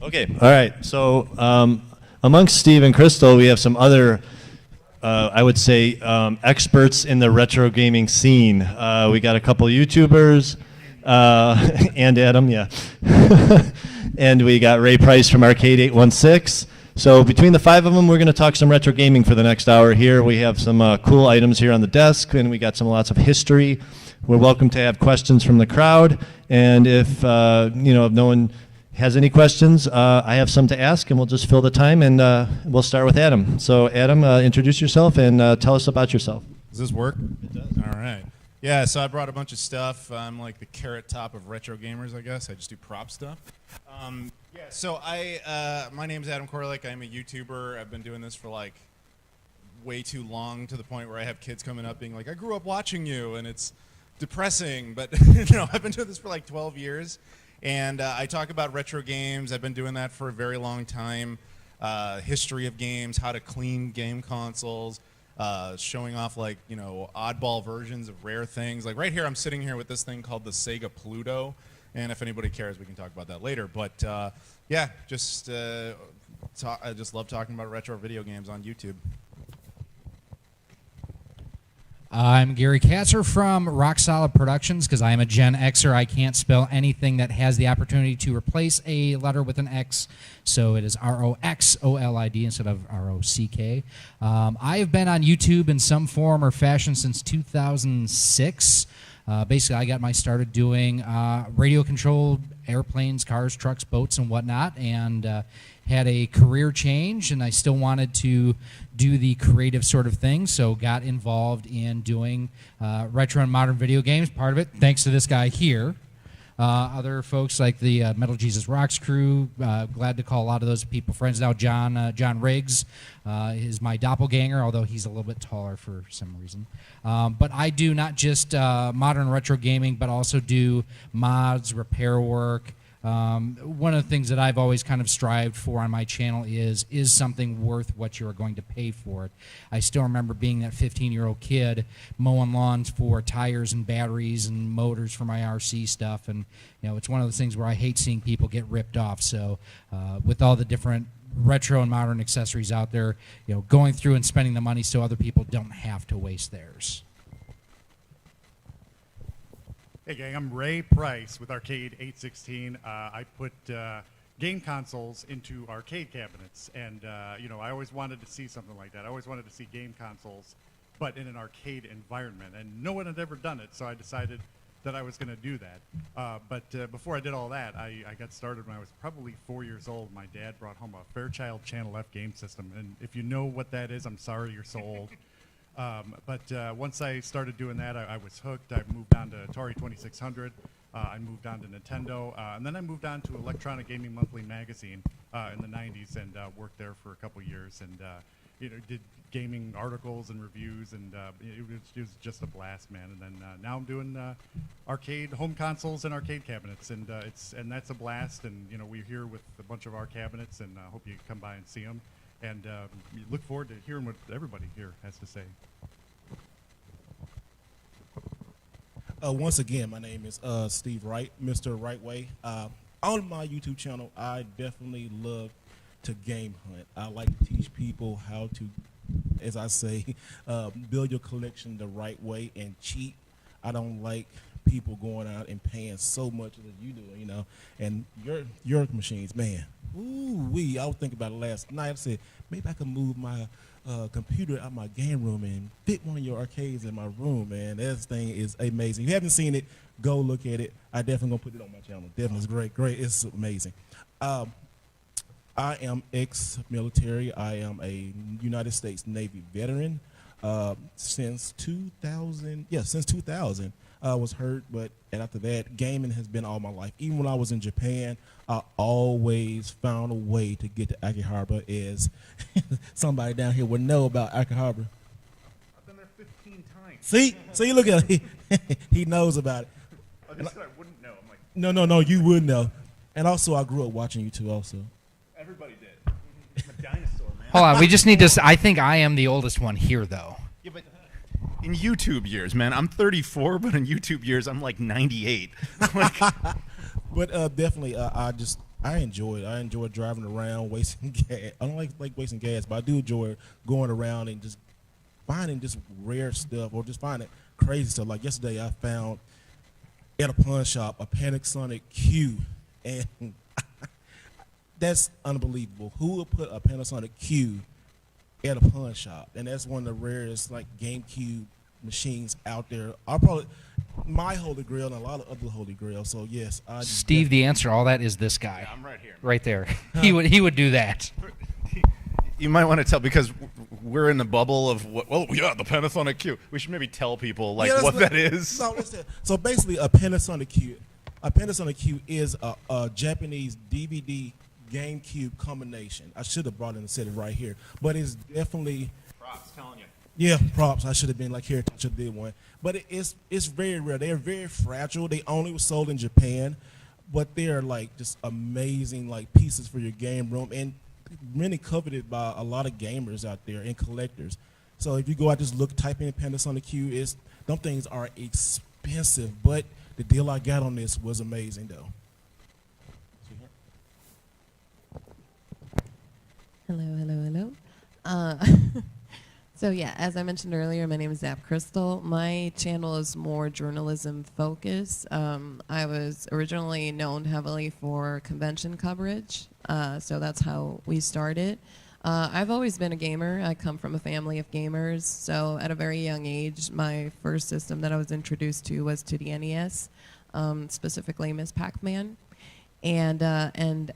Okay, all right. So amongst Steve and Crystal, we have some other, I would say, experts in the retro gaming scene. We got a couple YouTubers, and Adam, yeah. And we got Ray Price from Arcade 816. So between the five of them, we're going to talk some retro gaming for the next hour here. We have some cool items here on the desk, and we got lots of history. We're welcome to have questions from the crowd, and if if no one has any questions, I have some to ask, and we'll just fill the time, and we'll start with Adam. So Adam, introduce yourself and tell us about yourself. Does this work? It does. All right. Yeah, so I brought a bunch of stuff. I'm like the carrot top of retro gamers, I guess. I just do prop stuff. So my name's Adam Korilik. I'm a YouTuber. I've been doing this for like way too long, to the point where I have kids coming up being like, I grew up watching you, and it's depressing, but I've been doing this for like 12 years. And I talk about retro games. I've been doing that for a very long time. History of games, how to clean game consoles, showing off like, oddball versions of rare things. Like right here, I'm sitting here with this thing called the Sega Pluto. And if anybody cares, we can talk about that later. But yeah, I just love talking about retro video games on YouTube. I'm Gary Katzer from Rock Solid Productions. Because I am a Gen Xer, I can't spell anything that has the opportunity to replace a letter with an X, so it is ROXOLID instead of ROCK. I have been on YouTube in some form or fashion since 2006. Basically, I got my started doing radio-controlled airplanes, cars, trucks, boats, and whatnot, and had a career change, and I still wanted to do the creative sort of thing, so got involved in doing retro and modern video games. Part of it, thanks to this guy here. Other folks like the Metal Jesus Rocks crew, glad to call a lot of those people friends now. John Riggs is my doppelganger, although he's a little bit taller for some reason. But I do not just modern retro gaming, but also do mods, repair work. One of the things that I've always kind of strived for on my channel is something worth what you're going to pay for it. I still remember being that 15-year-old kid mowing lawns for tires and batteries and motors for my RC stuff, and it's one of those things where I hate seeing people get ripped off. So with all the different retro and modern accessories out there, going through and spending the money so other people don't have to waste theirs. Hey gang, I'm Ray Price with Arcade 816. I put game consoles into arcade cabinets, and I always wanted to see something like that. I always wanted to see game consoles, but in an arcade environment, and no one had ever done it, so I decided that I was going to do that. But before I did all that, I got started when I was probably 4 years old. My dad brought home a Fairchild Channel F game system, and if you know what that is, I'm sorry you're so old. But once I started doing that, I was hooked. I moved on to Atari 2600. I moved on to Nintendo. And then I moved on to Electronic Gaming Monthly magazine in the 90s and worked there for a couple years and did gaming articles and reviews. And it was just a blast, man. And then now I'm doing arcade home consoles and arcade cabinets. And that's a blast. And, we're here with a bunch of our cabinets, and I hope you come by and see them. And look forward to hearing what everybody here has to say. Once again, my name is Steve Wright, Mr. Wright Way. On my YouTube channel, I definitely love to game hunt. I like to teach people how to, as I say, build your collection the right way and cheat. I don't like people going out and paying so much as you do, and your machines, man. Ooh-wee, I was thinking about it last night. I said, maybe I could move my computer out my game room and fit one of your arcades in my room, man. This thing is amazing. If you haven't seen it, go look at it. I definitely going to put it on my channel. Definitely, it's great. It's amazing. I am ex-military. I am a United States Navy veteran since 2000. Yeah, since 2000. I was hurt, but after that, gaming has been all my life. Even when I was in Japan, I always found a way to get to Akihabara, as somebody down here would know about Akihabara. I've been there 15 times. See, look at him. He knows about it. I just said I wouldn't know. I'm like, No, you would know. And also, I grew up watching you two also. everybody did. I'm a dinosaur, man. Hold on, we just need to. I think I am the oldest one here, though. Yeah, but in YouTube years, man, I'm 34, but in YouTube years, I'm like 98. But definitely, I just I enjoy it. I enjoy driving around, wasting gas. I don't like wasting gas, but I do enjoy going around and just finding just rare stuff or just finding crazy stuff. Like yesterday, I found at a pawn shop a Panasonic Q, and that's unbelievable. Who would put a Panasonic Q at a pawn shop? And that's one of the rarest like GameCube machines out there. I'll probably my holy grail and a lot of other holy grails. So yes, Steve, the answer to all that is this guy. Yeah, I'm right here. Right there. He would do that. You might want to tell, because we're in the bubble of what. Oh yeah, the Panasonic Q. We should maybe tell people like Yeah, what that's that is. No, listen. So basically, a Panasonic Q. A Panasonic Q is a Japanese DVD GameCube combination. I should have brought it and said it right here, but it's definitely. Props, telling you. Yeah, props. I should have been like here. I should have did one, but it's very rare. They're very fragile. They only were sold in Japan, but they're like just amazing like pieces for your game room and many coveted by a lot of gamers out there and collectors. So if you go out just type in Panasonic Q, them things are expensive, but the deal I got on this was amazing though. Hello. So yeah, as I mentioned earlier, my name is Zap Crystal. My channel is more journalism focused. I was originally known heavily for convention coverage, so that's how we started. I've always been a gamer. I come from a family of gamers, so at a very young age, my first system that I was introduced to was to the NES, specifically Miss Pac-Man. And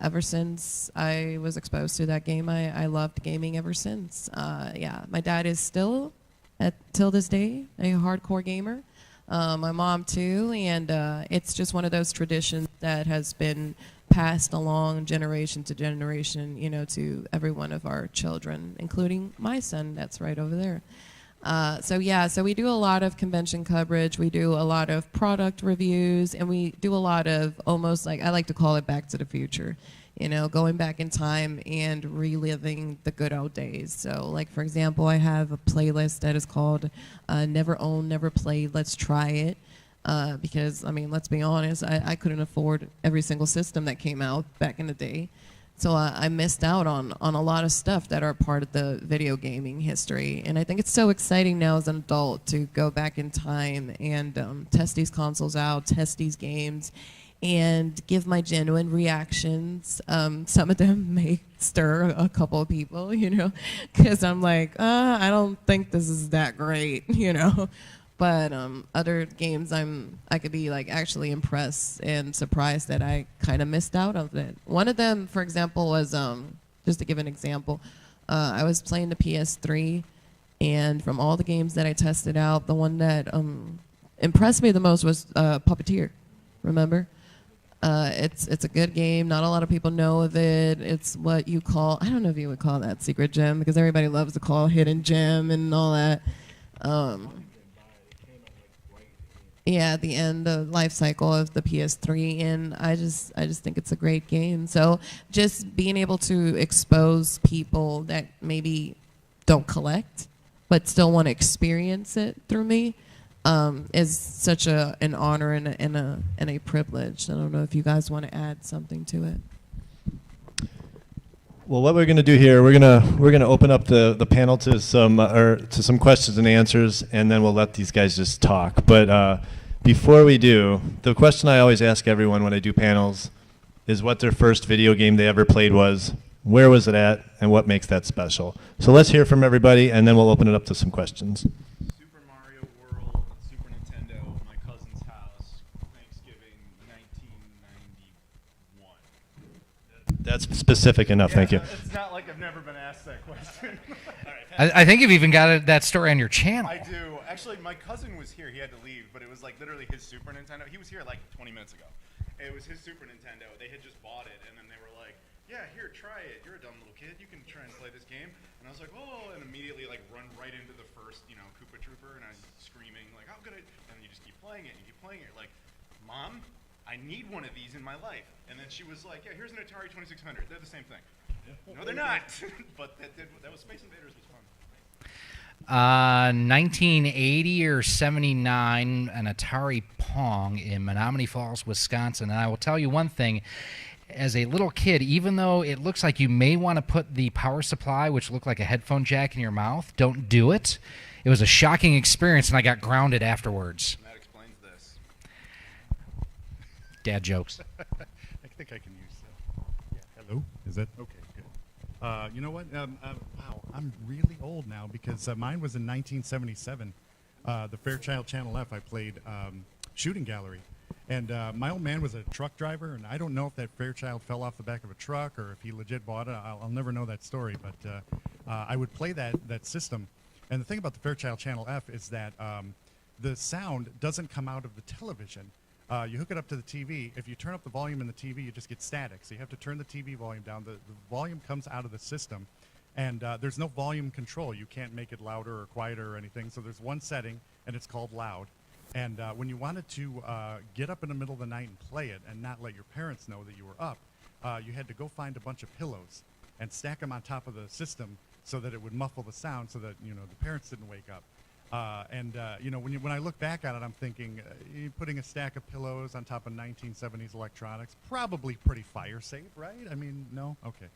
ever since I was exposed to that game, I loved gaming ever since. Yeah, my dad is still, till this day, a hardcore gamer. My mom too, and it's just one of those traditions that has been passed along generation to generation, to every one of our children, including my son that's right over there. So we do a lot of convention coverage, we do a lot of product reviews, and we do a lot of almost like, I like to call it back to the future, going back in time and reliving the good old days. So like, for example, I have a playlist that is called Never Owned, Never Played, Let's Try It. Because, I mean, let's be honest, I couldn't afford every single system that came out back in the day. So I missed out on a lot of stuff that are part of the video gaming history. And I think it's so exciting now as an adult to go back in time and test these consoles out, test these games, and give my genuine reactions. Some of them may stir a couple of people, because I'm like, I don't think this is that great, But other games, I could be like actually impressed and surprised that I kind of missed out on it. One of them, for example, was just to give an example, I was playing the PS3, and from all the games that I tested out, the one that impressed me the most was Puppeteer. Remember? It's a good game. Not a lot of people know of it. It's what you call, I don't know if you would call that secret gem, because everybody loves to call hidden gem and all that. Yeah, at the end of life cycle of the PS3, and I just think it's a great game. So just being able to expose people that maybe don't collect but still want to experience it through me is such an honor and a privilege. I don't know if you guys want to add something to it. Well, what we're going to do here, we're going to open up the panel to some questions and answers, and then we'll let these guys just talk. But before we do, the question I always ask everyone when I do panels is what their first video game they ever played was, where was it at, and what makes that special. So let's hear from everybody, and then we'll open it up to some questions. Super Mario World, Super Nintendo, my cousin's house, Thanksgiving, 1991. That's specific enough, thank you. It's not like I've never been asked that question. I think you've even got that story on your channel. I do. Actually, my cousin was here. He had to leave, but it was like literally his Super Nintendo. He was here like 20 minutes ago. It was his Super Nintendo. They had just bought it, and then they were like, yeah, here, try it. You're a dumb little kid. You can try and play this game. And I was like, oh, and immediately like run right into the first, Koopa Trooper, and I was screaming like, how could I? And then you just keep playing it, and you keep playing it. Like, Mom, I need one of these in my life. And then she was like, yeah, here's an Atari 2600. They're the same thing. No, they're not. But that was Space Invaders was fun. 1980 or 79, an Atari Pong in Menominee Falls, Wisconsin. And I will tell you one thing, as a little kid, even though it looks like you may want to put the power supply, which looked like a headphone jack, in your mouth, don't do it. It was a shocking experience, and I got grounded afterwards. That explains this. Dad jokes. I think I can use that. Yeah. Hello? Is that okay? Good. You know what? Wow, I'm really old now because mine was in 1977. The Fairchild Channel F. I played Shooting Gallery, and my old man was a truck driver, and I don't know if that Fairchild fell off the back of a truck or if he legit bought it. I'll never know that story, but I would play that system. And the thing about the Fairchild Channel F is that the sound doesn't come out of the television. You hook it up to the TV. If you turn up the volume in the TV, you just get static. So you have to turn the TV volume down. The volume comes out of the system, and there's no volume control. You can't make it louder or quieter or anything. So there's one setting, and it's called loud. And when you wanted to get up in the middle of the night and play it and not let your parents know that you were up, you had to go find a bunch of pillows and stack them on top of the system so that it would muffle the sound so that, you know, the parents didn't wake up. You know, when I look back at it, I'm thinking putting a stack of pillows on top of 1970s electronics, probably pretty fire safe, right? I mean, no? Okay.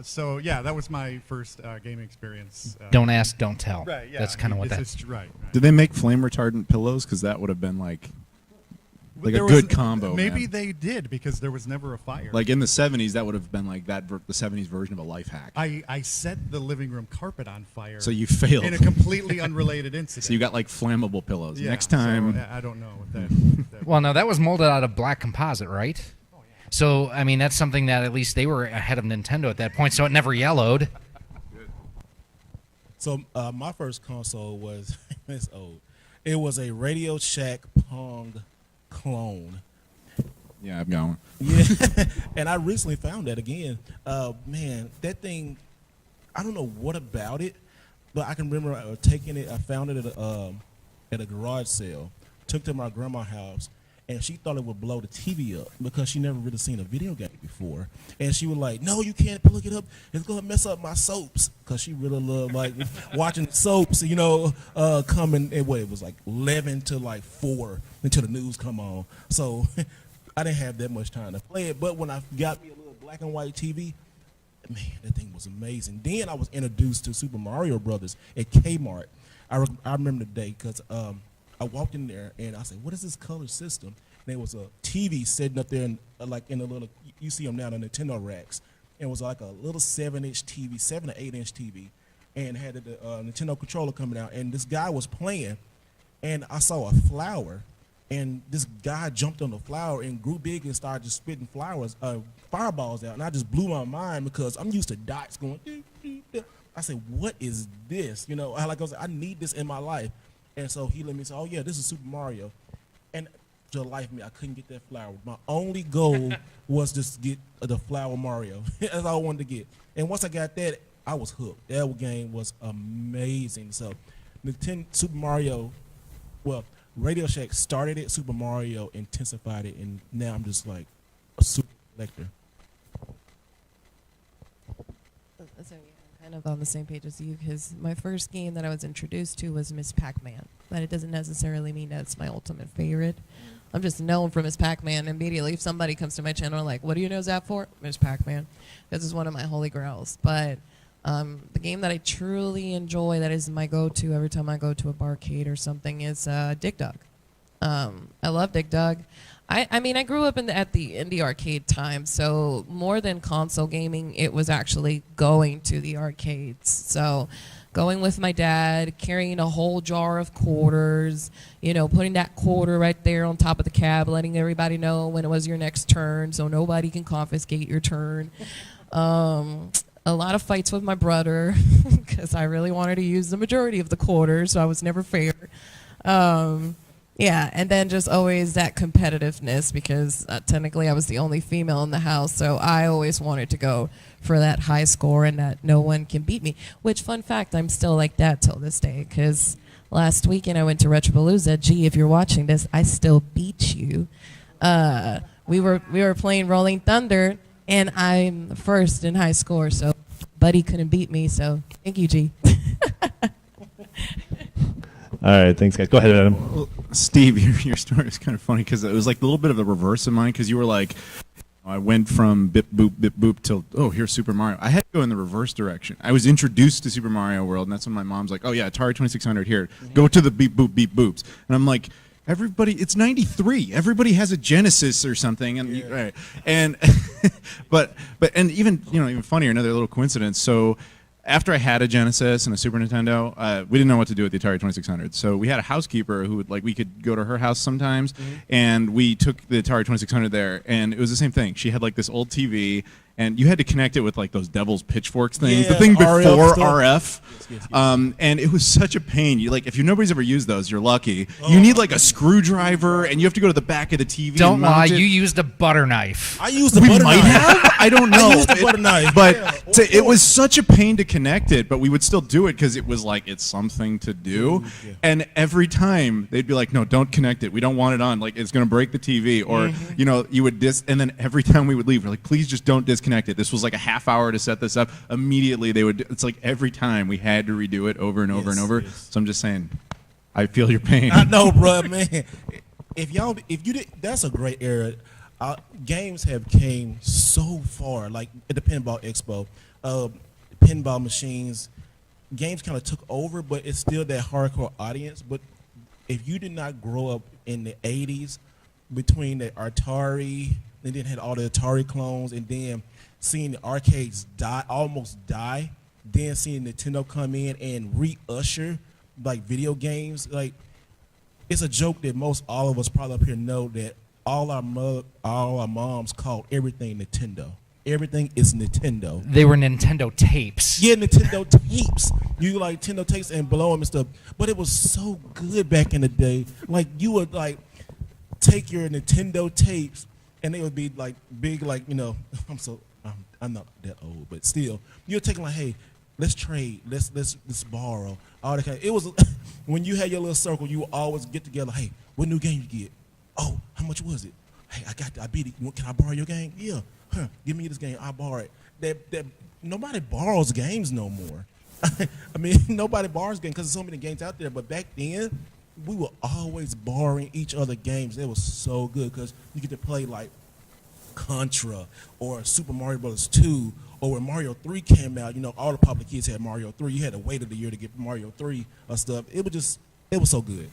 So, yeah, that was my first gaming experience. Don't ask, don't tell. Right, yeah. That's kind of what that is. Right. Did they make flame retardant pillows? Because that would have been like a There good was- combo. Maybe man. they did because there was never a fire. Like in the 70s, that would have been like the 70s version of a life hack. I set the living room carpet on fire. So you failed. In a completely unrelated incident. So you got like flammable pillows. Yeah, Next time. So, I don't know what that. Well, no, that was molded out of black composite, right? Oh, yeah. So, I mean, that's something that at least they were ahead of Nintendo at that point, so it never yellowed. So my first console was it's old. It was a Radio Shack Pong clone. Yeah, I'm going. Yeah, and I recently found that again. Man, that thing, I don't know what about it, but I can remember taking it. I found it at a garage sale. Took it to my grandma's house, and she thought it would blow the TV up because she never really seen a video game before. And she was like, "No, you can't plug it up. It's gonna mess up my soaps." Because she really loved like watching soaps, you know, coming. And what it was like 11 to like 4 until the news come on. So. I didn't have that much time to play it, but when I got me a little black and white TV, man, that thing was amazing. Then I was introduced to Super Mario Brothers at Kmart. I remember the day because I walked in there and I said, "What is this color system?" And there was a TV sitting up there, in, like in a little, you see them now, the Nintendo racks. And it was like a little 7-inch TV, 7 to 8-inch TV, and had the Nintendo controller coming out. And this guy was playing, and I saw a flower. And this guy jumped on the flower and grew big and started just spitting fireballs out. And I just blew my mind because I'm used to dots going, doo, doo, doo. I said, what is this? You know, I was like, I need this in my life. And so he let me say, oh, yeah, this is Super Mario. And to the life of me, I couldn't get that flower. My only goal was just to get the flower Mario. That's all I wanted to get. And once I got that, I was hooked. That game was amazing. So Nintendo Super Mario, well, Radio Shack started it, Super Mario intensified it, and now I'm just like a super collector. So yeah, I'm kind of on the same page as you because my first game that I was introduced to was Miss Pac-Man, but it doesn't necessarily mean that it's my ultimate favorite. I'm just known for Miss Pac-Man. Immediately, if somebody comes to my channel like, "What do you know Zap for?" Miss Pac-Man. This is one of my holy grails. But the game that I truly enjoy, that is my go-to every time I go to a barcade or something, is Dig Dug. I love Dig Dug. I mean, I grew up at the indie arcade time, so more than console gaming, it was actually going to the arcades. So going with my dad, carrying a whole jar of quarters, you know, putting that quarter right there on top of the cab, letting everybody know when it was your next turn so nobody can confiscate your turn. A lot of fights with my brother because I really wanted to use the majority of the quarters, so I was never fair. Yeah, and then just always that competitiveness because technically I was the only female in the house, so I always wanted to go for that high score and that no one can beat me. Which, fun fact, I'm still like that till this day because last weekend I went to Retropalooza. Gee, if you're watching this, I still beat you. We were playing Rolling Thunder, and I'm first in high score, so Buddy couldn't beat me, so thank you, G. All right, thanks, guys. Go ahead, Adam. Well, Steve, your story is kind of funny because it was like a little bit of a reverse of mine because you were like, I went from bip boop till, oh, here's Super Mario. I had to go in the reverse direction. I was introduced to Super Mario World, and that's when my mom's like, oh yeah, Atari 2600 here. Go to the beep boops. And I'm like, everybody, it's 93. Everybody has a Genesis or something. And right. And but and even, you know, even funnier, another little coincidence. So after I had a Genesis and a Super Nintendo, we didn't know what to do with the Atari 2600. So we had a housekeeper who would, like, we could go to her house sometimes, and we took the Atari 2600 there, and it was the same thing. She had like this old TV, and you had to connect it with like those devil's pitchforks things, Yeah, the thing before RF RF. Yes. And it was such a pain. You, like, if nobody's ever used those, you're lucky. You need like a screwdriver, and you have to go to the back of the TV. Don't and lie, mount it. you used a butter knife. I used the We butter might knife. have. I don't know. I used the butter knife. But it was such a pain to connect it, but we would still do it because it was like, it's something to do. Yeah. And every time they'd be like, no, don't connect it. We don't want it on. Like, it's going to break the TV. Or, you know, you would and then every time we would leave, we're like, please just don't disconnect it. This was like a half hour to set this up. Immediately they would, it's like every time we had to redo it over and over and over. Yes. So I'm just saying, I feel your pain. I know, bro, man. If you did, that's a great era. Games have came so far, like at the Pinball Expo, pinball machines. Games kind of took over, but it's still that hardcore audience. But if you did not grow up in the '80s, between the Atari, and then had all the Atari clones, and then seeing the arcades almost die, then seeing Nintendo come in and re-usher like video games, like it's a joke that all of us probably up here know that all our moms called everything Nintendo. Everything is Nintendo. They were Nintendo tapes. Yeah, Nintendo tapes. You like Nintendo tapes and blow them and stuff. But it was so good back in the day. Like you would like take your Nintendo tapes and they would be like big, like, you know, I'm not that old, but still, you're taking like, hey, let's trade, let's borrow, all that kind of, it was when you had your little circle, you would always get together. Hey, what new game you get? Oh, how much was it? Hey, I beat it. Can I borrow your game? Yeah. Huh, give me this game. I'll borrow it. That nobody borrows games no more. I mean, nobody borrows games because there's so many games out there. But back then, we were always borrowing each other games. It was so good because you get to play like Contra or Super Mario Bros. 2, or when Mario 3 came out, you know, all the popular kids had Mario 3. You had to wait a year to get Mario 3 or stuff. It was so good.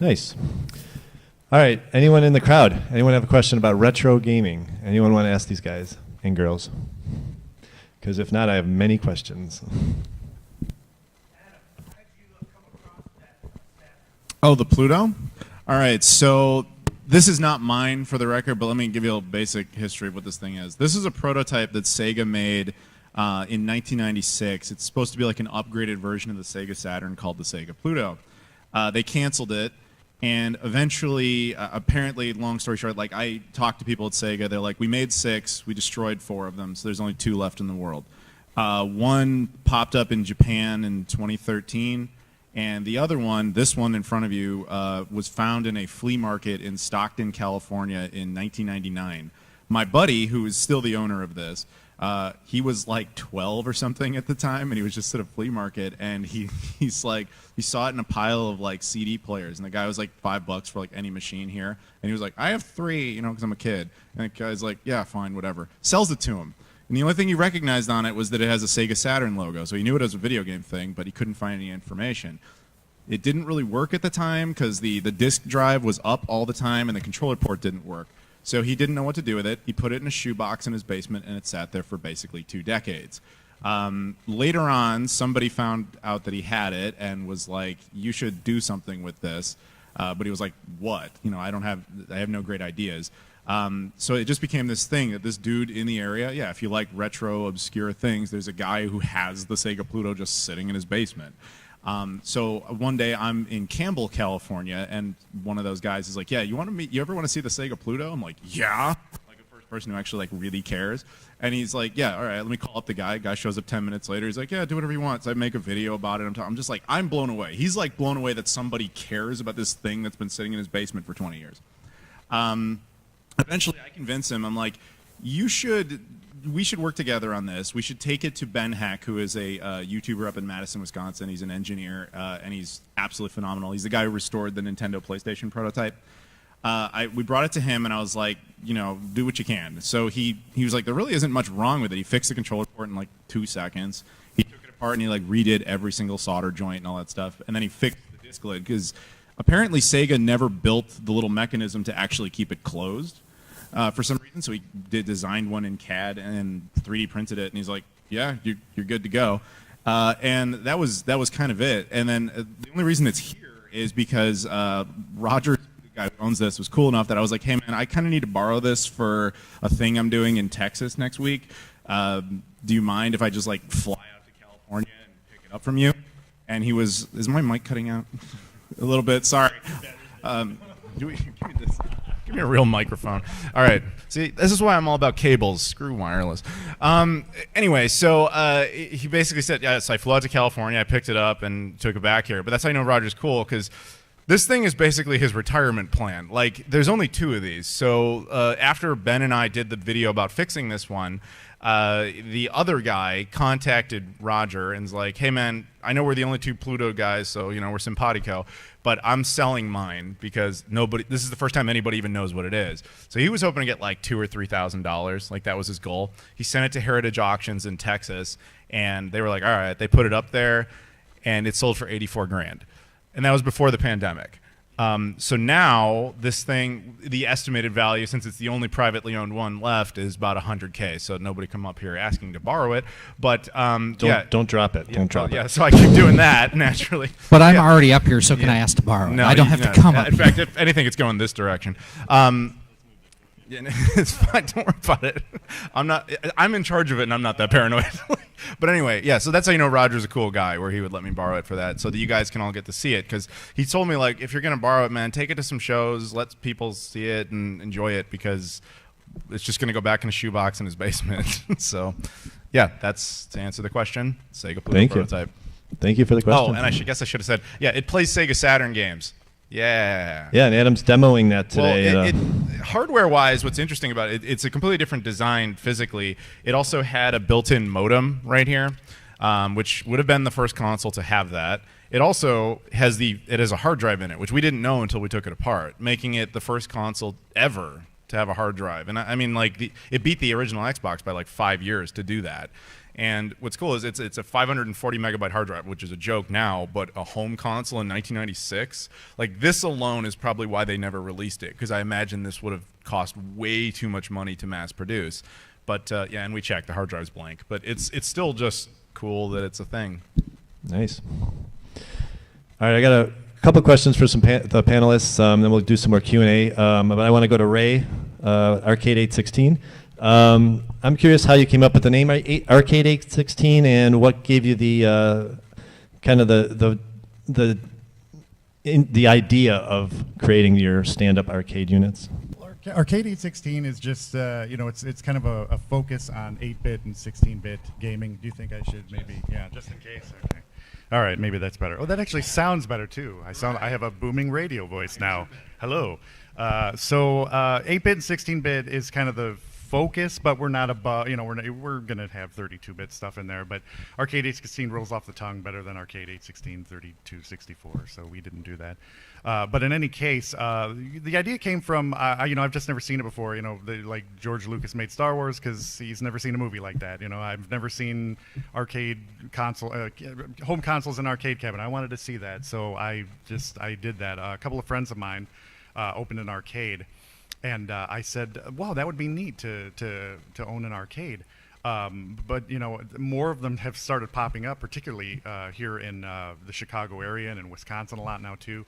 Nice. All right. Anyone in the crowd? Anyone have a question about retro gaming? Anyone want to ask these guys and girls? Because if not, I have many questions. Oh, the Pluto? All right, so this is not mine for the record, but let me give you a basic history of what this thing is. This is a prototype that Sega made in 1996. It's supposed to be like an upgraded version of the Sega Saturn called the Sega Pluto. They canceled it, and eventually, apparently, long story short, like I talked to people at Sega, they're like, we made 6, we destroyed 4 of them, so there's only 2 left in the world. One popped up in Japan in 2013, and the other one, this one in front of you, was found in a flea market in Stockton, California in 1999. My buddy, who is still the owner of this, he was like 12 or something at the time, and he was just at a flea market, and he's like, he saw it in a pile of like CD players, and the guy was like $5 for like any machine here, and he was like, I have 3, you know, because I'm a kid, and the guy's like, yeah, fine, whatever. Sells it to him. And the only thing he recognized on it was that it has a Sega Saturn logo, so he knew it as a video game thing, but he couldn't find any information. It didn't really work at the time because the disk drive was up all the time and the controller port didn't work. So he didn't know what to do with it. He put it in a shoebox in his basement, and it sat there for basically 2 decades. Later on, somebody found out that he had it and was like, you should do something with this. But he was like, what? You know, I have no great ideas. So it just became this thing that this dude in the area, yeah, if you like retro, obscure things, there's a guy who has the Sega Pluto just sitting in his basement. So one day I'm in Campbell, California, and one of those guys is like, yeah, you ever want to see the Sega Pluto? I'm like, yeah. Like a first person who actually like really cares. And he's like, yeah, all right, let me call up the guy. Guy shows up 10 minutes later. He's like, yeah, do whatever you want. So I make a video about it. I'm just like, I'm blown away. He's like blown away that somebody cares about this thing that's been sitting in his basement for 20 years. Eventually I convince him. I'm like, we should work together on this. We should take it to Ben Heck, who is a YouTuber up in Madison, Wisconsin. He's an engineer, and he's absolutely phenomenal. He's the guy who restored the Nintendo PlayStation prototype. we brought it to him, and I was like, you know, do what you can. So he was like, there really isn't much wrong with it. He fixed the controller port in like 2 seconds. He took it apart and he like redid every single solder joint and all that stuff. And then he fixed the disc lid because apparently Sega never built the little mechanism to actually keep it closed for some reason. So he designed one in CAD and 3D printed it. And he's like, yeah, you're good to go. And that was kind of it. And then the only reason it's here is because Roger, the guy who owns this, was cool enough that I was like, hey man, I kind of need to borrow this for a thing I'm doing in Texas next week. Do you mind if I just like fly out to California and pick it up from you? And he was, is my mic cutting out a little bit? Sorry. Give me this. Give me a real microphone. All right. See, this is why I'm all about cables. Screw wireless. Anyway, so he basically said, yes, I flew out to California, I picked it up and took it back here. But that's how you know Roger's cool, because this thing is basically his retirement plan. Like, there's only 2 of these. So after Ben and I did the video about fixing this one, the other guy contacted Roger and was like, hey man, I know we're the only 2 Pluto guys, so you know we're simpatico, but I'm selling mine because this is the first time anybody even knows what it is. So he was hoping to get like $2,000 or $3,000, like that was his goal. He sent it to Heritage Auctions in Texas, and they were like, all right, they put it up there, and it sold for 84 grand, and that was before the pandemic. So now this thing, the estimated value, since it's the only privately owned one left, is about 100K. So nobody come up here asking to borrow it. But Don't drop it. Don't drop it. Yeah, so I keep doing that naturally. But I'm already up here, so can I ask to borrow? No, I don't have to come up. In fact, if anything, it's going this direction. Yeah, it's fine. Don't worry about it. I'm in charge of it, and I'm not that paranoid. But anyway, yeah. So that's how you know Roger's a cool guy, where he would let me borrow it for that, so that you guys can all get to see it. Because he told me, like, if you're gonna borrow it, man, take it to some shows, let people see it and enjoy it, because it's just gonna go back in a shoebox in his basement. So, yeah, that's to answer the question. Sega Pluto prototype. Thank you for the question. Oh, and I guess I should have said, yeah, it plays Sega Saturn games. Yeah. Yeah, and Adam's demoing that today. Well, hardware-wise, what's interesting about it, it's a completely different design physically. It also had a built-in modem right here, which would have been the first console to have that. It also has a hard drive in it, which we didn't know until we took it apart, making it the first console ever to have a hard drive. And I mean, like, it beat the original Xbox by like 5 years to do that. And what's cool is it's a 540 megabyte hard drive, which is a joke now, but a home console in 1996, like, this alone is probably why they never released it, because I imagine this would have cost way too much money to mass produce. But yeah, and we checked, the hard drive's blank, but it's still just cool that it's a thing. Nice. All right, I got a couple questions for the panelists, then we'll do some more Q&A. But I want to go to Ray, Arcade 816. I'm curious how you came up with the name Arcade 816, and what gave you the kind of the idea of creating your stand-up arcade units. Arcade 816 is just, you know, it's kind of a focus on 8-bit and 16-bit gaming. Do you think I should maybe, yeah, just in case? Okay. All right, maybe that's better. Oh, that actually sounds better too. I have a booming radio voice now. Hello. So 8-bit and 16-bit is kind of the focus, but we're not above, you know, we're gonna have 32-bit stuff in there, but Arcade 816 rolls off the tongue better than Arcade 816 3264, so we didn't do that. But in any case, the idea came from, you know, I've just never seen it before. You know, like George Lucas made Star Wars because he's never seen a movie like that. You know, I've never seen arcade console, home consoles in arcade cabinet. I wanted to see that, so I did that. A couple of friends of mine opened an arcade. And I said, wow, that would be neat to own an arcade. But, you know, more of them have started popping up, particularly here in the Chicago area and in Wisconsin a lot now, too.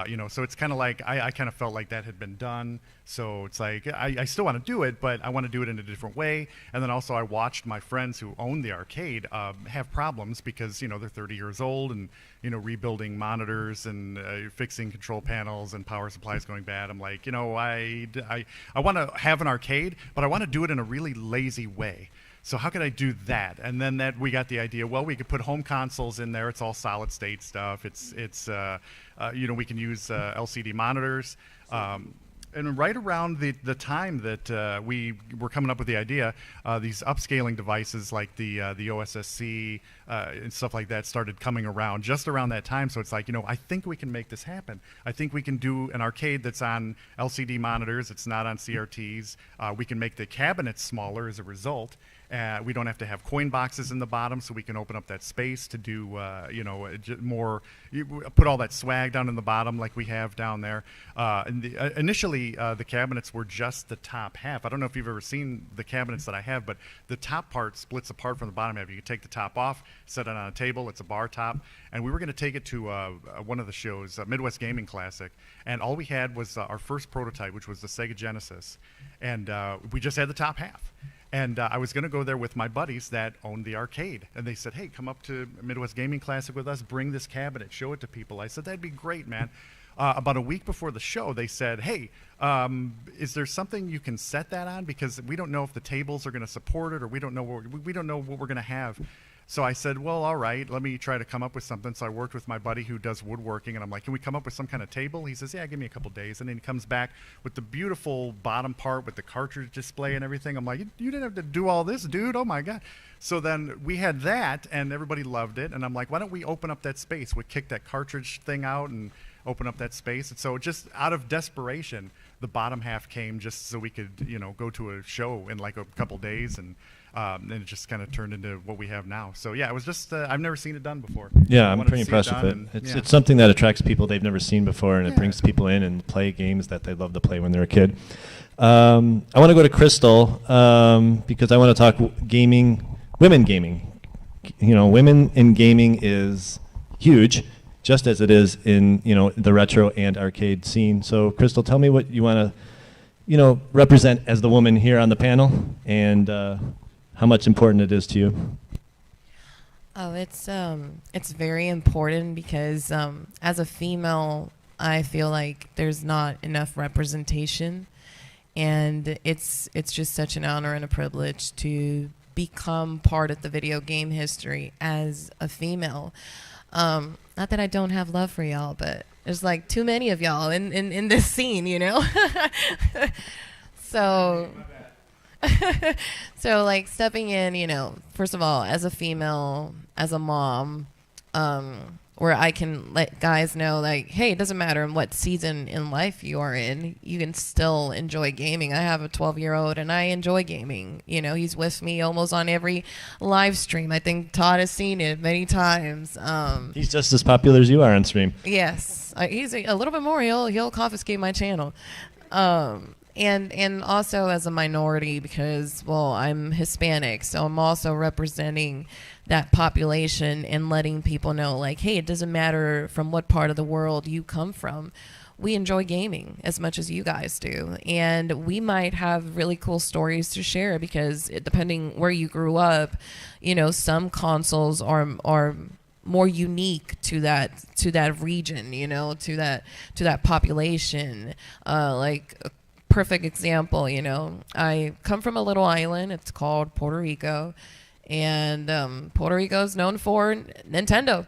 You know, so it's kind of like I kind of felt like that had been done. So it's like I still want to do it, but I want to do it in a different way. And then also I watched my friends who own the arcade have problems because, you know, they're 30 years old and, you know, rebuilding monitors and fixing control panels and power supplies going bad. I'm like, you know, I want to have an arcade, but I want to do it in a really lazy way. So how could I do that? And then we got the idea, well, we could put home consoles in there. It's all solid state stuff. It's you know, we can use LCD monitors. And right around the time that we were coming up with the idea, these upscaling devices like the OSSC and stuff like that started coming around just around that time. So it's like, I think we can make this happen. I think we can do an arcade that's on LCD monitors. It's not on CRTs. We can make the cabinets smaller as a result. We don't have to have coin boxes in the bottom, so we can open up that space to do, more. Put all that swag down in the bottom like we have down there. Initially, the cabinets were just the top half. I don't know if you've ever seen the cabinets that I have, but the top part splits apart from the bottom half. You can take the top off, set it on a table. It's a bar top, and we were going to take it to one of the shows, Midwest Gaming Classic, and all we had was our first prototype, which was the Sega Genesis, and we just had the top half. And I was going to go there with my buddies that owned the arcade. And they said, hey, come up to Midwest Gaming Classic with us, bring this cabinet, show it to people. I said, that'd be great, man. About a week before the show, they said, hey, is there something you can set that on? Because we don't know if the tables are going to support it, or we don't know what we're going to have. So I said, well, all right, let me try to come up with something. So I worked with my buddy who does woodworking, and I'm like, can we come up with some kind of table? He says, yeah, give me a couple days. And then he comes back with the beautiful bottom part with the cartridge display and everything. I'm like, you didn't have to do all this, dude. Oh, my God. So then we had that, and everybody loved it. And I'm like, why don't we open up that space? We kick that cartridge thing out and open up that space. And so just out of desperation, the bottom half came just so we could, go to a show in like a couple days, and it just kind of turned into what we have now. So yeah, it was just I've never seen it done before. Yeah, I I'm wanted pretty to see impressed with done, it. It's something that attracts people they've never seen before, and it brings people in and play games that they love to play when they're a kid. I want to go to Crystal because I want to talk women gaming. Women in gaming is huge, just as it is in the retro and arcade scene. So Crystal, tell me what you want to represent as the woman here on the panel, and how much important it is to you. Oh, it's very important because as a female, I feel like there's not enough representation, and it's just such an honor and a privilege to become part of the video game history as a female. Not that I don't have love for y'all, but there's like too many of y'all in this scene, So so like stepping in, first of all, as a female, as a mom, where I can let guys know, like, hey, it doesn't matter in what season in life you are in, you can still enjoy gaming. I have a 12-year-old and I enjoy gaming. He's with me almost on every live stream. I think Todd has seen it many times. He's just as popular as you are on stream. Yes, he's a little bit more. He'll confiscate my channel. And also as a minority because, well, I'm Hispanic, so I'm also representing that population and letting people know, like, hey, it doesn't matter from what part of the world you come from. We enjoy gaming as much as you guys do. And we might have really cool stories to share because depending where you grew up, some consoles are more unique to that region, to that population. Like a perfect example, I come from a little island. It's called Puerto Rico, and Puerto Rico is known for Nintendo.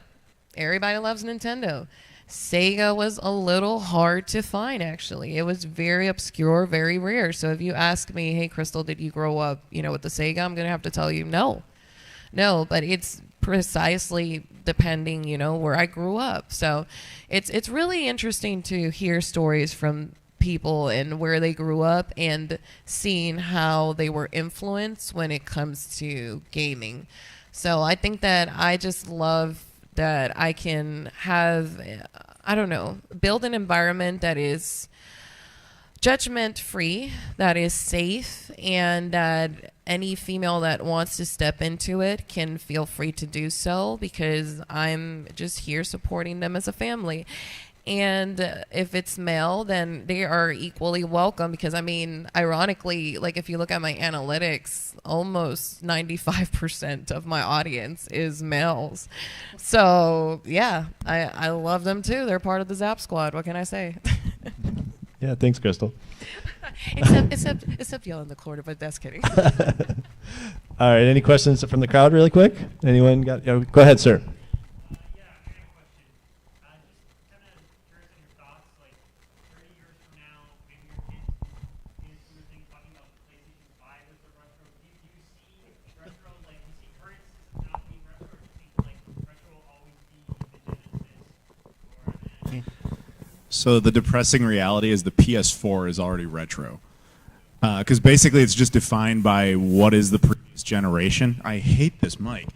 Everybody loves Nintendo. Sega was a little hard to find, actually. It was very obscure, very rare. So if you ask me, hey, Crystal, did you grow up, with the Sega? I'm going to have to tell you no. No, but it's precisely depending, where I grew up. So it's really interesting to hear stories from people and where they grew up and seeing how they were influenced when it comes to gaming. So I think that I just love that I can have, build an environment that is judgment free, that is safe, and that any female that wants to step into it can feel free to do so because I'm just here supporting them as a family. And if it's male, then they are equally welcome because, ironically, like if you look at my analytics, almost 95% of my audience is males. So, yeah, I love them too. They're part of the Zap Squad. What can I say? Yeah, thanks, Crystal. Except y'all in the corner, but that's kidding. All right, any questions from the crowd really quick? Anyone got? Go ahead, sir. Just kind of curious on your thoughts, like 30 years from now, maybe your kids So the depressing reality is the PS4 is already retro. Because basically it's just defined by what is the previous generation. I hate this mic.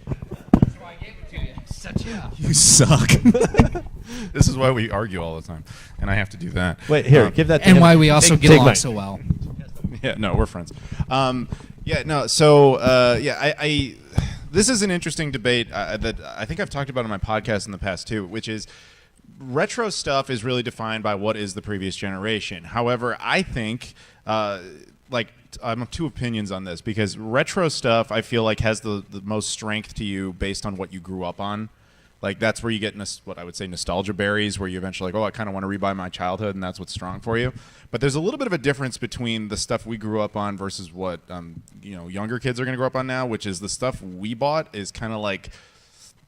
That's why I gave it to you. Such a... You suck. This is why we argue all the time, and I have to do that. Wait, here, give that to And him. why we also Take get along mine. so well. Yeah, no, we're friends. Yeah, no. So, I this is an interesting debate that I think I've talked about on my podcast in the past too, which is retro stuff is really defined by what is the previous generation. However, I think I'm of two opinions on this, because retro stuff I feel like has the most strength to you based on what you grew up on. Like, that's where you get what I would say nostalgia berries, where you eventually like, oh, I kind of want to rebuy my childhood, and that's what's strong for you. But there's a little bit of a difference between the stuff we grew up on versus what younger kids are going to grow up on now, which is the stuff we bought is kind of like,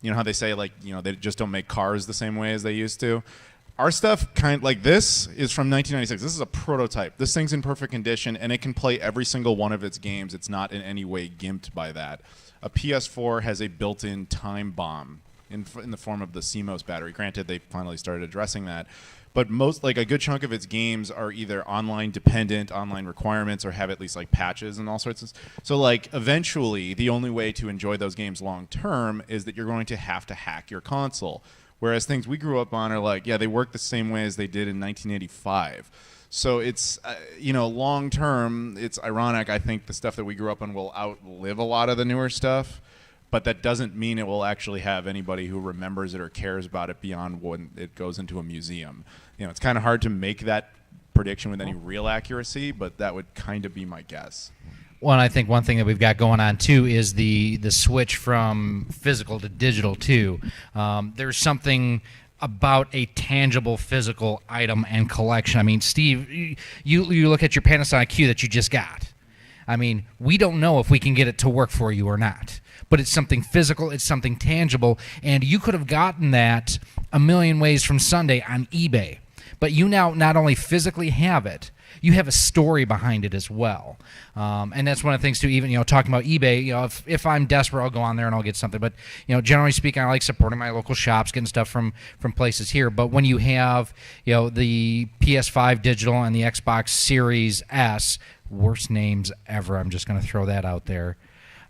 how they say, like, they just don't make cars the same way as they used to. Our stuff, this is from 1996. This is a prototype. This thing's in perfect condition, and it can play every single one of its games. It's not in any way gimped by that. A PS4 has a built-in time bomb in the form of the CMOS battery. Granted, they finally started addressing that. But a good chunk of its games are either online dependent, online requirements, or have at least like patches and all sorts of. So eventually, the only way to enjoy those games long term is that you're going to have to hack your console. Whereas things we grew up on are they work the same way as they did in 1985. So it's, long term, it's ironic. I think the stuff that we grew up on will outlive a lot of the newer stuff. But that doesn't mean it will actually have anybody who remembers it or cares about it beyond when it goes into a museum. It's kind of hard to make that prediction with any real accuracy, but that would kind of be my guess. Well, and I think one thing that we've got going on too is the switch from physical to digital too. There's something about a tangible physical item and collection. I mean, Steve, you look at your Panasonic Q that you just got. I mean, we don't know if we can get it to work for you or not. But it's something physical, it's something tangible, and you could have gotten that a million ways from Sunday on eBay. But you now not only physically have it, you have a story behind it as well. And that's one of the things too, even, talking about eBay, if I'm desperate, I'll go on there and I'll get something. But, generally speaking, I like supporting my local shops, getting stuff from places here. But when you have, the PS5 digital and the Xbox Series S, worst names ever, I'm just going to throw that out there.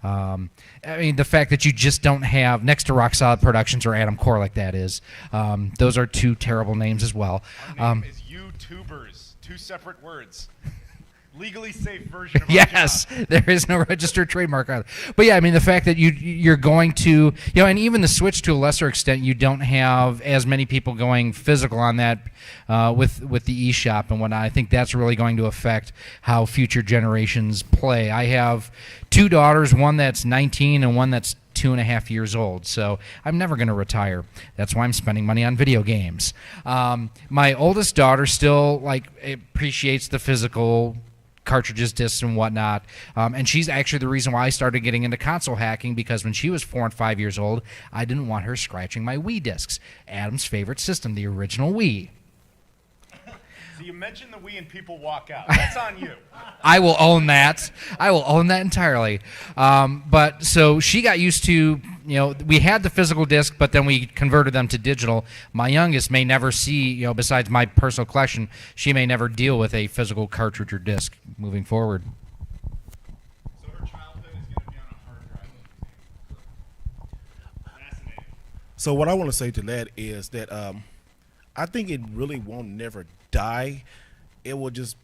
I mean, the fact that you just don't have, next to Rock Solid Productions or Adam Korilik, that is, those are two terrible names as well. Our name is YouTubers, two separate words. Legally safe version of our Yes, job. there is no registered trademark on it. But yeah, I mean, the fact that you're going to, and even the Switch to a lesser extent, you don't have as many people going physical on that with the eShop and whatnot. I think that's really going to affect how future generations play. I have two daughters, one that's 19 and one that's 2.5 years old, so I'm never going to retire. That's why I'm spending money on video games. My oldest daughter still appreciates the physical cartridges, discs, and whatnot. And she's actually the reason why I started getting into console hacking, because when she was 4 and 5 years old, I didn't want her scratching my Wii discs. Adam's favorite system, the original Wii. So you mentioned the Wii and people walk out. That's on you. I will own that. I will own that entirely. But so she got used to, we had the physical disc, but then we converted them to digital. My youngest may never see, besides my personal collection, she may never deal with a physical cartridge or disc moving forward. So her childhood is going to be on a hard drive. Fascinating. So what I want to say to that is that I think it really won't never die. It will just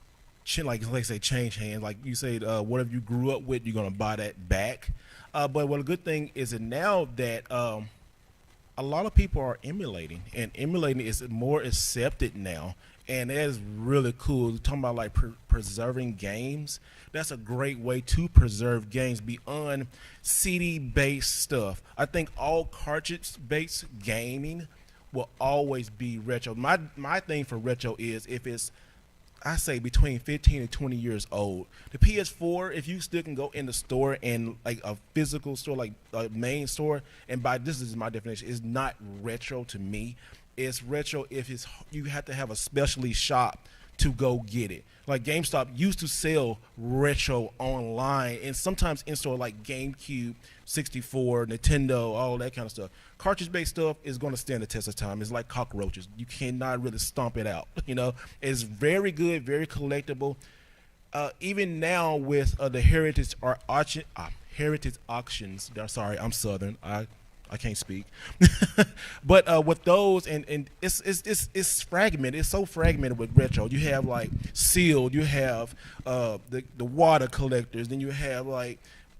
change hands. Like you say, whatever you grew up with, you're gonna buy that back. But what a good thing is that now that a lot of people are emulating, and emulating is more accepted now, and that is really cool. We're talking about preserving games. That's a great way to preserve games beyond CD-based stuff. I think all cartridge-based gaming will always be retro. My thing for retro is if it's, I say, between 15 and 20 years old. The PS4, if you still can go in the store and a physical store, like a main store, and this is my definition, is not retro to me. It's retro if you have to have a specialty shop to go get it. Like GameStop used to sell retro online and sometimes in store, like GameCube, 64, Nintendo, all that kind of stuff. Cartridge-based stuff is going to stand the test of time. It's like cockroaches. You cannot really stomp it out. It's very good, very collectible. Even now with the heritage auctions. Sorry, I'm Southern. I can't speak. But with those, and it's fragmented. It's so fragmented with retro. You have like sealed. You have the water collectors. Then you have like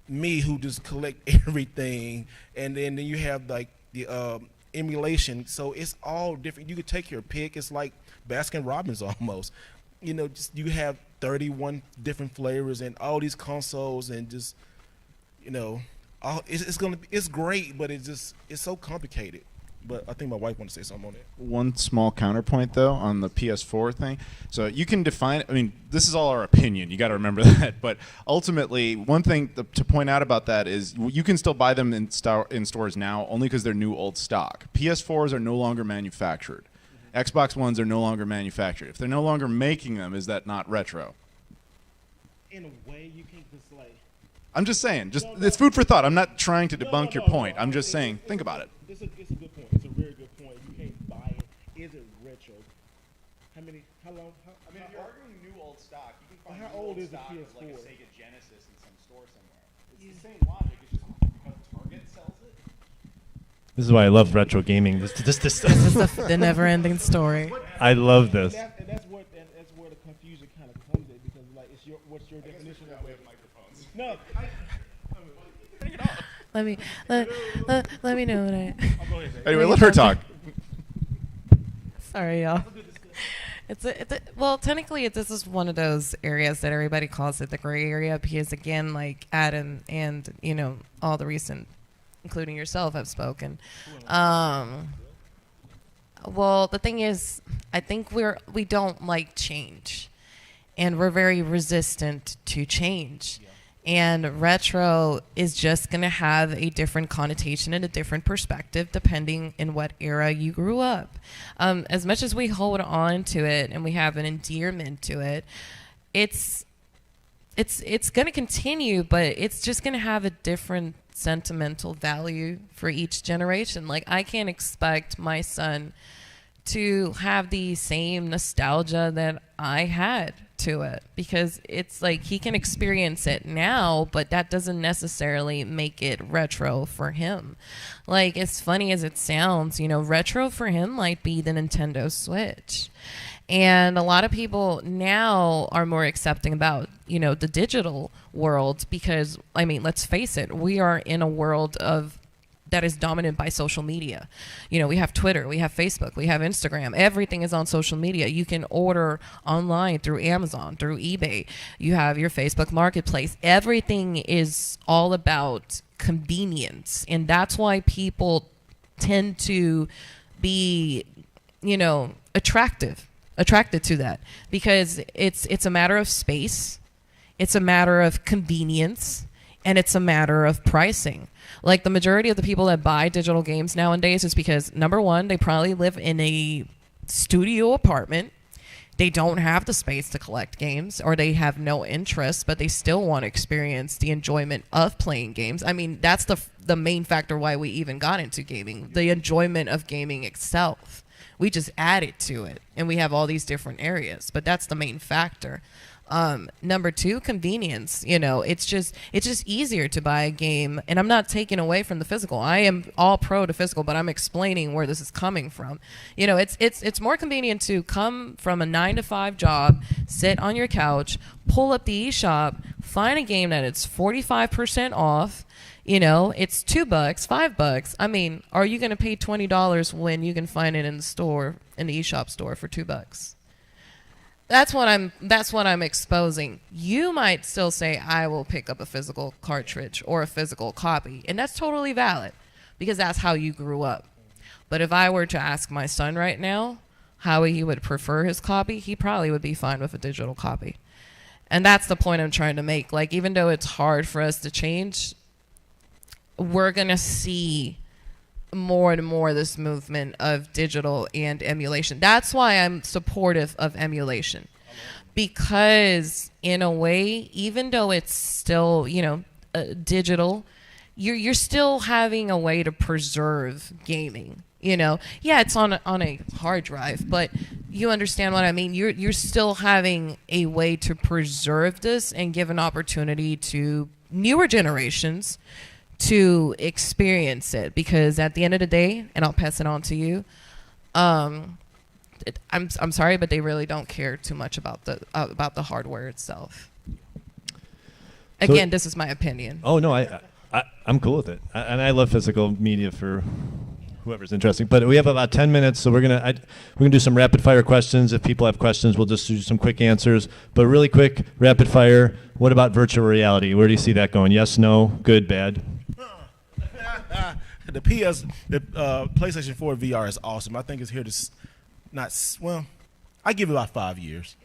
me who just collect everything, and then you have like the emulation. So it's all different. You could take your pick. It's like Baskin Robbins almost. Just you have 31 different flavors and all these consoles and just it's great, but it's so complicated. But I think my wife wants to say something on it. One small counterpoint, though, on the PS4 thing. So you can define, this is all our opinion. You got to remember that. But ultimately, one thing to point out about that is you can still buy them in stores now only because they're new old stock. PS4s are no longer manufactured. Xbox Ones are no longer manufactured. If they're no longer making them, is that not retro? In a way, you can't just like... I'm just saying. It's food for thought. I'm not trying to debunk your point. I'm just saying, think about it. It's a good point. It's a very good point. You can't buy it. Is it retro? How long? If you're arguing new old stock, you can find how new old old is the stock of like a PS4? Sega Genesis in some store somewhere. It's the same logic. It's just because Target sells it. This is why I love retro gaming. This This is the never-ending story. I love this. And that's where the confusion kind of comes in, because like what's your definition of We have microphones. No. Let me know what I. Anyway, let her talk. Sorry, y'all. Well, technically, this is one of those areas that everybody calls it the gray area because, again, like Adam and all the recent, including yourself, have spoken. Well, the thing is, I think we don't like change, and we're very resistant to change. And retro is just going to have a different connotation and a different perspective depending in what era you grew up. As much as we hold on to it and we have an endearment to it, it's going to continue, but it's just going to have a different sentimental value for each generation. Like, I can't expect my son to have the same nostalgia that I had to it, because it's like he can experience it now, but that doesn't necessarily make it retro for him. Like, as funny as it sounds, retro for him might be the Nintendo Switch. And a lot of people now are more accepting about, the digital world because, let's face it, we are in a world that is dominant by social media. We have Twitter, we have Facebook, we have Instagram. Everything is on social media. You can order online through Amazon, through eBay. You have your Facebook Marketplace. Everything is all about convenience. And that's why people tend to be, attracted to that, because it's a matter of space, it's a matter of convenience, and it's a matter of pricing. Like, the majority of the people that buy digital games nowadays is because, number one, they probably live in a studio apartment. They don't have the space to collect games, or they have no interest, but they still want to experience the enjoyment of playing games. That's the main factor why we even got into gaming, the enjoyment of gaming itself. We just added to it, and we have all these different areas, but that's the main factor. Number two, convenience. It's just easier to buy a game, and I'm not taking away from the physical. I am all pro to physical, but I'm explaining where this is coming from. It's more convenient to come from a 9-to-5 job, sit on your couch, pull up the eShop, find a game that it's 45% off. It's $2, $5. Are you going to pay $20 when you can find it in the store, in the eShop store, for $2? That's what I'm exposing. You might still say, I will pick up a physical cartridge or a physical copy, and that's totally valid because that's how you grew up. But if I were to ask my son right now how he would prefer his copy, he probably would be fine with a digital copy. And that's the point I'm trying to make. Like, even though it's hard for us to change, we're going to see more and more this movement of digital and emulation. That's why I'm supportive of emulation. because in a way, even though it's still, digital, you're still having a way to preserve gaming. Yeah, it's on a hard drive, but you understand what I mean. You're still having a way to preserve this and give an opportunity to newer generations to experience it, because at the end of the day, and I'll pass it on to you, I'm sorry, but they really don't care too much about the hardware itself. Again, this is my opinion. Oh no, I'm cool with it, and I love physical media for whoever's interested. But we have about 10 minutes, so we're gonna do some rapid fire questions. If people have questions, we'll just do some quick answers. But really quick, rapid fire. What about virtual reality? Where do you see that going? Yes, no, good, bad? The PlayStation 4 VR is awesome. I think it's here to I give it about 5 years.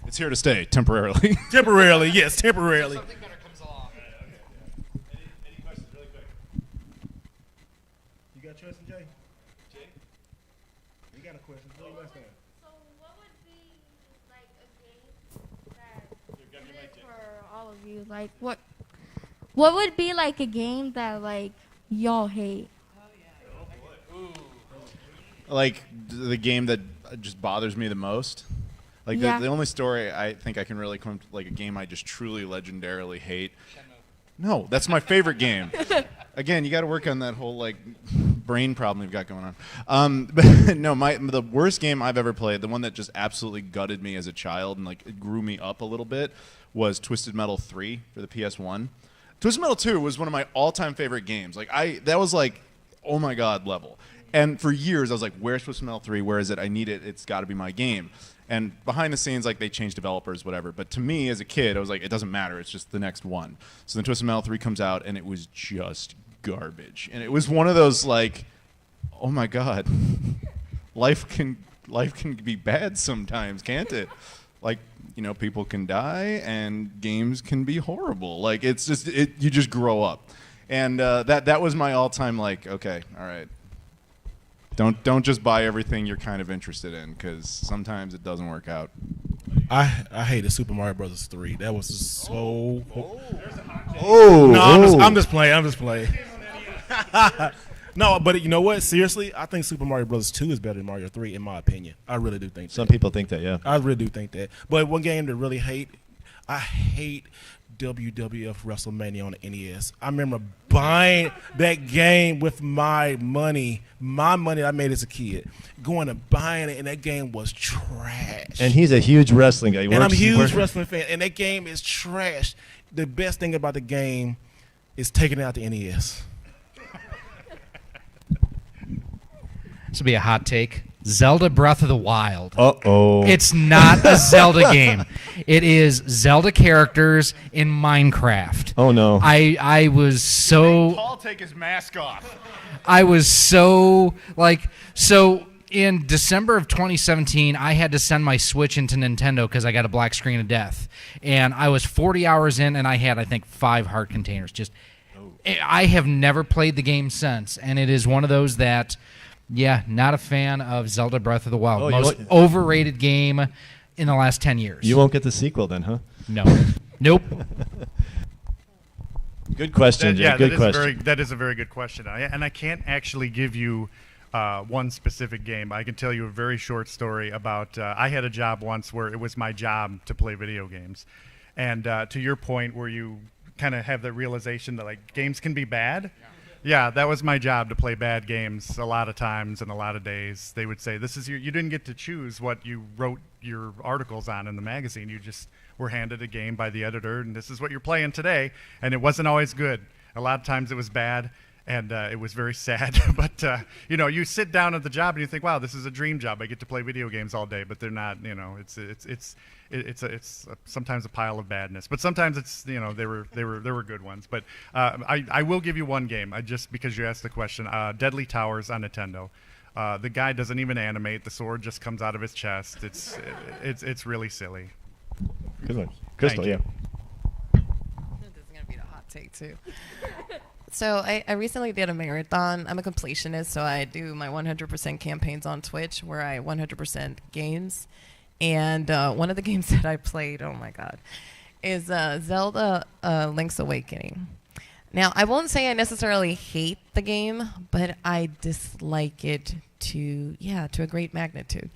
It's here to stay temporarily. Temporarily, yes, temporarily. Something better comes along. Any questions, really quick? You got a question, Jay? You got a question? So what would be like a game that for all of you? Like what would be like a game that like y'all hate? Like the game that just bothers me the most. Like Yeah. the only story I think I can really come to, like a game I just truly legendarily hate. No, that's my favorite game. Again, you got to work on that whole like brain problem you've got going on. But no, the worst game I've ever played, the one that just absolutely gutted me as a child and like it grew me up a little bit, was Twisted Metal 3 for the PS1. Twisted Metal 2 was one of my all-time favorite games. Like that was like, oh my god level. And for years I was like, where's Twisted Metal 3? Where is it? I need it. It's got to be my game. And behind the scenes, like they changed developers, whatever. But to me, as a kid, I was like, it doesn't matter. It's just the next one. So then Twisted Metal 3 comes out, and it was just garbage. And it was one of those like, oh my god, life can be bad sometimes, can't it? Like, people can die, and games can be horrible. Like it's just you just grow up. And that was my all-time like, okay, all right. Don't just buy everything you're kind of interested in, because sometimes it doesn't work out. I hated Super Mario Brothers 3. That was just so. Oh, I'm just playing. No, but you know what? Seriously, I think Super Mario Brothers 2 is better than Mario 3, in my opinion. I really do think Some that. people think that, yeah. I really do think that. But one game that really I hate WWF WrestleMania on the NES. I remember buying that game with my money that I made as a kid, going and buying it, and that game was trash. And he's a huge wrestling guy. And I'm a huge wrestling fan, and that game is trash. The best thing about the game is taking out the NES. This will be a hot take. Zelda Breath of the Wild. Uh-oh. It's not a Zelda game. It is Zelda characters in Minecraft. Oh, no. I was so... Paul take his mask off. I was so in December of 2017, I had to send my Switch into Nintendo because I got a black screen of death. And I was 40 hours in, and I had, I think, 5 heart containers. I have never played the game since, and it is one of those that... Yeah, not a fan of Zelda Breath of the Wild. Oh, Most overrated game in the last 10 years. You won't get the sequel then, huh? No. Nope. Good question, Jay. Good question. That is a very good question. And I can't actually give you one specific game. I can tell you a very short story about I had a job once where it was my job to play video games. And to your point where you kind of have the realization that like games can be bad. Yeah, that was my job, to play bad games a lot of times and a lot of days. They would say, you didn't get to choose what you wrote your articles on in the magazine. You just were handed a game by the editor, and this is what you're playing today. And it wasn't always good. A lot of times it was bad, and it was very sad. But, you sit down at the job and you think, wow, this is a dream job. I get to play video games all day. But they're not, it's sometimes a pile of badness, but sometimes it's they were good ones. But I will give you one game just because you asked the question. Deadly Towers on Nintendo. The guy doesn't even animate. The sword just comes out of his chest. It's really silly. Good one, Crystal. Yeah. This is gonna be the hot take too. So I recently did a marathon. I'm a completionist, so I do my 100% campaigns on Twitch, where I 100% games. And one of the games that I played, oh my God, is Zelda Link's Awakening. Now, I won't say I necessarily hate the game, but I dislike it to a great magnitude.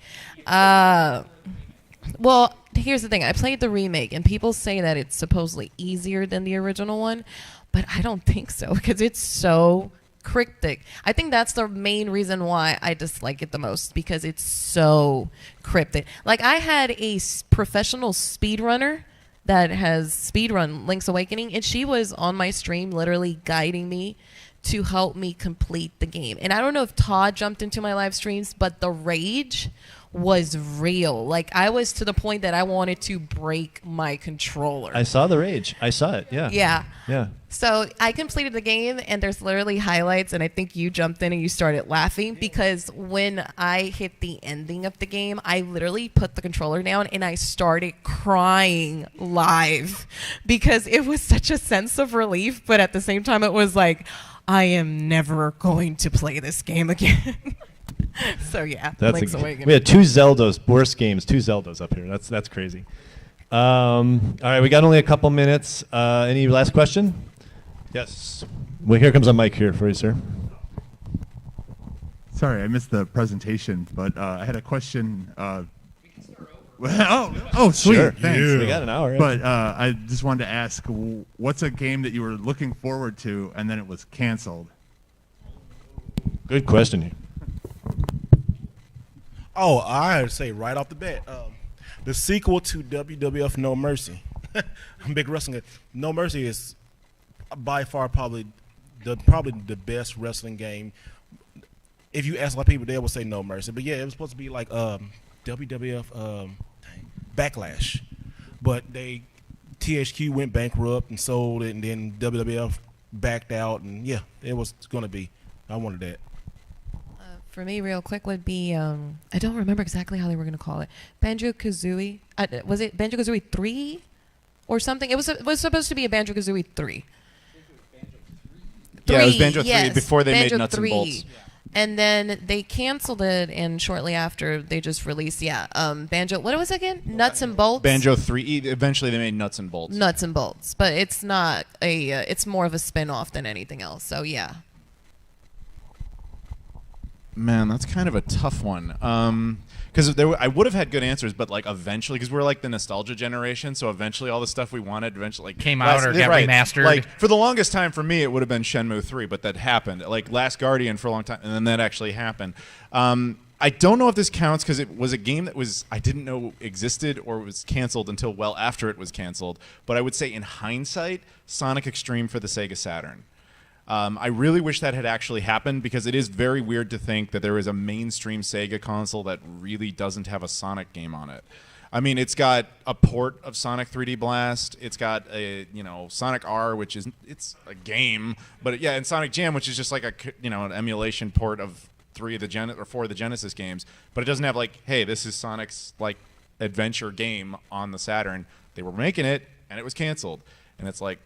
Well, here's the thing. I played the remake, and people say that it's supposedly easier than the original one, but I don't think so because it's so cryptic. I think that's the main reason why I dislike it the most, because it's so cryptic. Like, I had a professional speedrunner that has speedrun Link's Awakening, and she was on my stream literally guiding me to help me complete the game. And I don't know if Todd jumped into my live streams, but the rage was real. Like, I was to the point that I wanted to break my controller. I saw the rage. I saw it. Yeah. Yeah. Yeah. So I completed the game, and there's literally highlights, and I think you jumped in and you started laughing because when I hit the ending of the game, I literally put the controller down and I started crying live because it was such a sense of relief, but at the same time it was like, I am never going to play this game again. So yeah, Link's Awakening. We had two Zeldas, worst games, two Zeldas up here. That's crazy. All right, we got only a couple minutes. Any last question? Yes. Well, here comes a mic here for you, sir. Sorry, I missed the presentation, but I had a question. Oh, sweet, Sure. thanks. Yeah. We got an hour. Yeah. But I just wanted to ask, what's a game that you were looking forward to and then it was canceled? Good question. Oh, I'd say right off the bat, the sequel to WWF No Mercy. I'm a big wrestling guy. No Mercy is by far probably the best wrestling game. If you ask a lot of people, they will say No Mercy. But yeah, it was supposed to be like WWF Backlash, but THQ went bankrupt and sold it, and then WWF backed out, and yeah, it was going to be. I wanted that. For me, real quick, would be I don't remember exactly how they were going to call it. Banjo-Kazooie. Was it Banjo-Kazooie 3 or something? It was supposed to be a Banjo-Kazooie 3. Yeah, it was Banjo 3 yes, before they Banjo made Nuts 3. and Bolts. And then they canceled it, and shortly after, they just released, Banjo. What was it again? Nuts and Bolts? Banjo 3. Eventually, they made Nuts and Bolts. Nuts and Bolts. But it's not it's more of a spin-off than anything else. So, yeah. Man, that's kind of a tough one. Because I would have had good answers, but like eventually, because we're like the nostalgia generation, so eventually all the stuff we wanted eventually came out or got remastered. Like for the longest time for me, it would have been Shenmue 3, but that happened. Like Last Guardian for a long time, and then that actually happened. I don't know if this counts because it was a game that I didn't know existed or was canceled until well after it was canceled. But I would say in hindsight, Sonic Extreme for the Sega Saturn. I really wish that had actually happened because it is very weird to think that there is a mainstream Sega console that really doesn't have a Sonic game on it. I mean, it's got a port of Sonic 3D Blast. It's got a Sonic R, which it's a game, but yeah, and Sonic Jam, which is just like an emulation port of 4 of the Genesis games. But it doesn't have like, hey, this is Sonic's like adventure game on the Saturn. They were making it, and it was canceled, and it's like.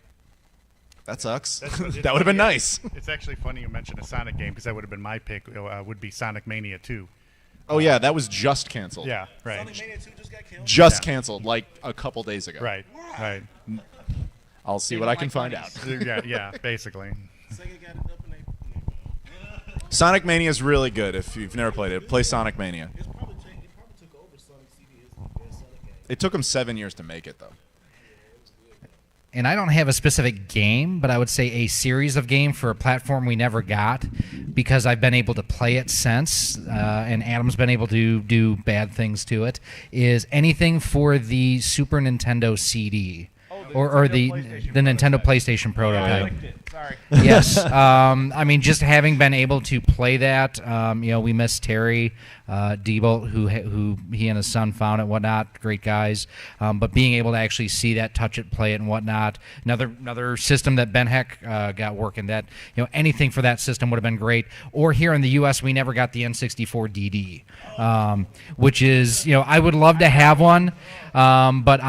That sucks. That would have been nice. It's actually funny you mentioned a Sonic game because that would have been my pick. Would be Sonic Mania 2. Oh yeah, that was just canceled. Yeah, right. Sonic Mania 2 just got canceled? Just canceled like a couple days ago. Right, right. I'll see what I can find out. yeah, basically. Sega got it up and they Sonic Mania is really good. If you've never played it, play Sonic Mania. it probably took over Sonic CD as the best Sonic game. It took them 7 years to make it though. And I don't have a specific game, but I would say a series of games for a platform we never got because I've been able to play it since, and Adam's been able to do bad things to it, is anything for the Super Nintendo CD. Or the Nintendo PlayStation prototype. Sorry. Yes. I mean, just having been able to play that, we miss Terry Diebold, who he and his son found it, whatnot. Great guys. But being able to actually see that, touch it, play it, and whatnot. Another system that Ben Heck got working. That anything for that system would have been great. Or here in the U.S., we never got the N64 DD, which is I would love to have one. But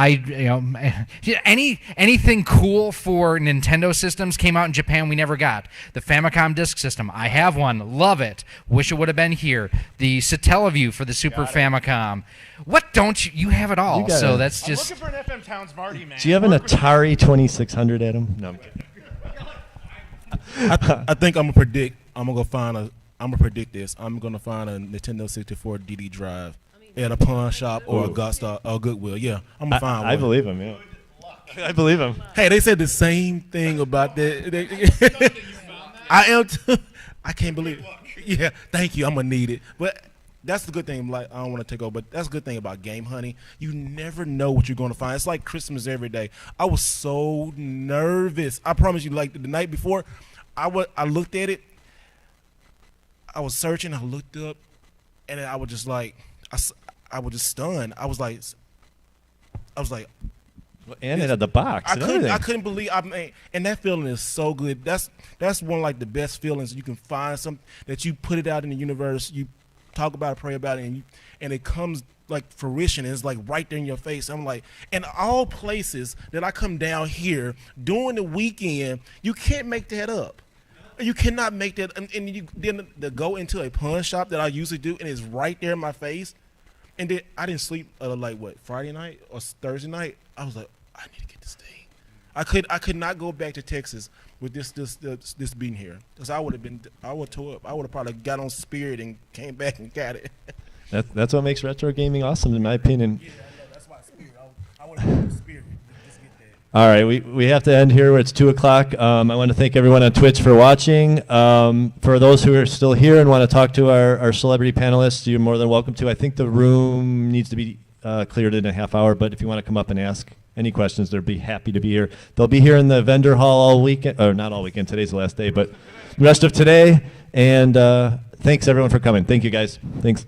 anything cool for Nintendo systems came out in Japan we never got. The Famicom Disk System, I have one, love it. Wish it would have been here. The Satellaview for the Super Famicom. What don't you? You have it all. You got So it. that's I'm just. looking for an FM Towns Marty, man. Do you have an Atari 2600, Adam? No, I'm kidding. I think I'm gonna predict. I'm gonna predict this. I'm gonna find a Nintendo 64 DD drive at a pawn shop or a Goodwill. Yeah, I'm gonna find one. I believe him. Yeah, I believe him. Hey, they said the same thing about that. I am. I can't believe it. Yeah, thank you. I'm gonna need it. But that's the good thing. Like, I don't want to take over, but that's the good thing about game hunting. You never know what you're gonna find. It's like Christmas every day. I was so nervous. I promise you. Like the night before, I looked at it. I was searching. I looked up, and I was just like, I was just stunned. I was like. And it had the box. I couldn't believe. I mean, and that feeling is so good. That's one of like the best feelings. You can find something that you put it out in the universe. You talk about it, pray about it, and it comes like fruition. It's like right there in your face. I'm like, in all places that I come down here during the weekend, you can't make that up. You cannot make that. And you then to go into a pawn shop that I usually do, and it's right there in my face. And then I didn't sleep like what, Friday night or Thursday night. I was like, I need to get this thing. I could not go back to Texas with this being here, because I would have tore up. I would have probably got on Spirit and came back and got it. That's what makes retro gaming awesome, in my opinion. Yeah, that's why Spirit. I would have gone to Spirit. Just get that. All right, we have to end here. It's 2 o'clock. I want to thank everyone on Twitch for watching. For those who are still here and want to talk to our celebrity panelists, you're more than welcome to. I think the room needs to be cleared in a half hour, but if you want to come up and ask any questions, they'll be happy to be here. They'll be here in the vendor hall all weekend, or not all weekend, today's the last day, but the rest of today. And thanks everyone for coming. Thank you guys. Thanks.